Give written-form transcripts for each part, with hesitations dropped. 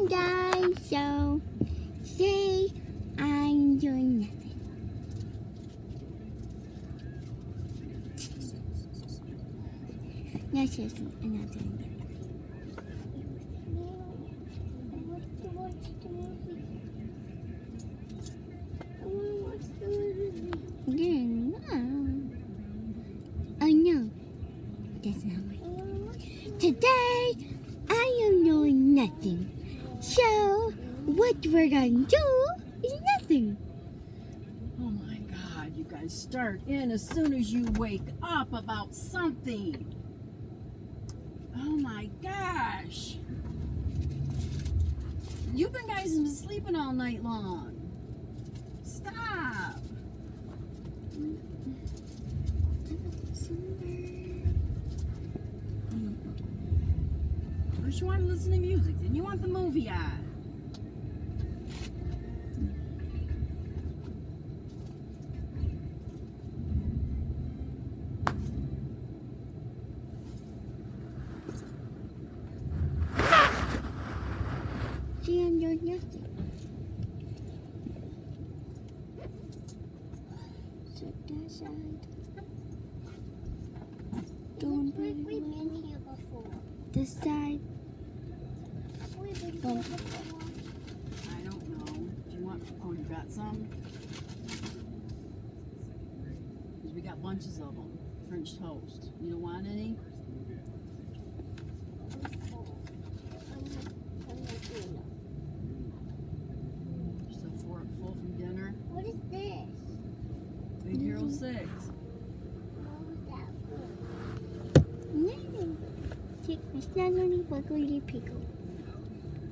Hi guys, so today I'm doing nothing. No, seriously, I'm not doing it. Oh no, that's not right. Today I am doing nothing. So what we're gonna do is nothing. Oh my God, you guys start in as soon as you wake up about something. Oh my gosh. You guys have been sleeping all night long. Stop. First you want to listen to music, then you want the movie on. See, I'm doing nothing. Sit that side. Don't break We've been here before. this side. We've been here before. I don't know. Do you want, oh, you got some? Because we got bunches of them. French toast. You don't want any? You're so full from dinner. What is this? Big Hero 6. What was that for? No. Take my snuggly wuggly pickle.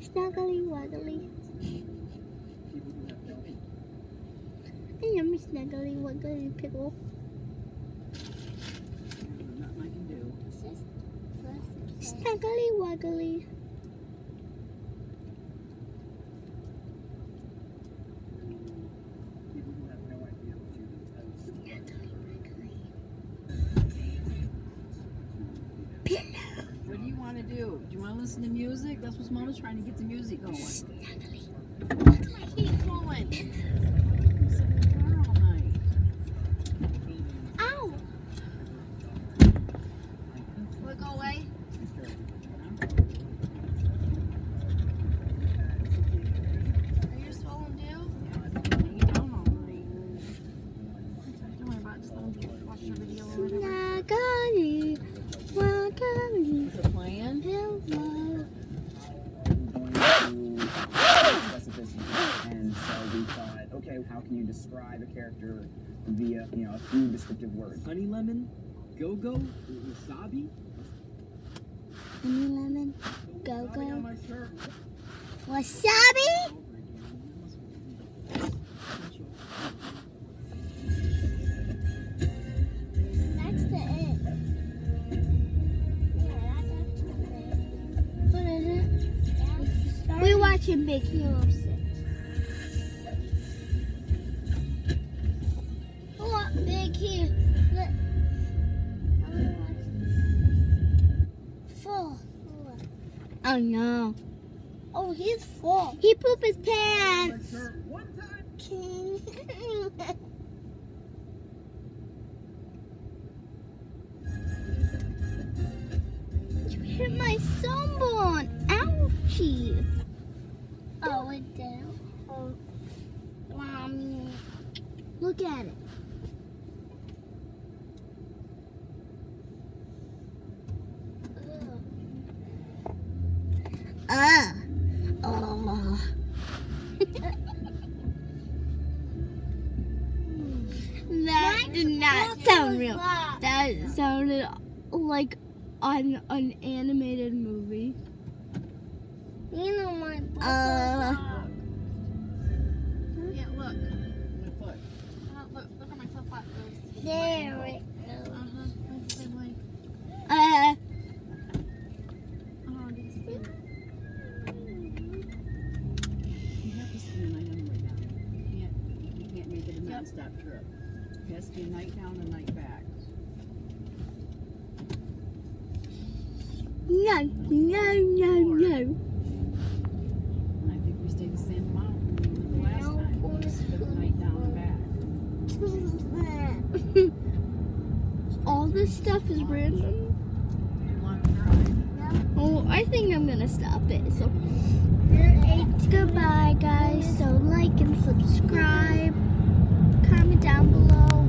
Snuggly wuggly. I love my snuggly wuggly pickle. Nothing I can do. Is this first? Snuggly wuggly. What do you want to do? Do you want to listen to music? That's what Mama's trying to get the music going. I keep going. I'm sitting in the car all night. Ow! Will it go away? Are you swollen too? Yeah, I've been laying down all night. Don't worry about it. Just let them watch your video or whatever. Snuggly wuggly. Is it playing? Hello. Going to specificity, and so we thought, okay, how can you describe a character via, a few descriptive words? Honey lemon, go-go, wasabi. Honey lemon. Go Wasabi on go. my shirt. Wasabi. That's the end. Yeah, that's actually the end. What is it? Yeah. We're watching Big Hero 6. Look, big here. Look. I wanna watch. Four. Oh no. Oh, he's full. He pooped his My pants. shirt one time. You hit my sunburn. Ouchie. Oh, it did. Oh, mommy. Look at it. Ugh. Oh. That did not sound real. That sounded like an animated movie. You know my Uh. Yeah, look. My foot. Look at my flip flop. There it goes. It's the same way. Uh. Oh, did you spin? You have to spend a night on the way down. You can't make it a non-stop trip. It has to be a night down and a night back. No, no, no, no. this stuff is random. You want to try? Oh, I think I'm gonna stop it. So You're 8. goodbye, guys. So like and subscribe. Comment down below.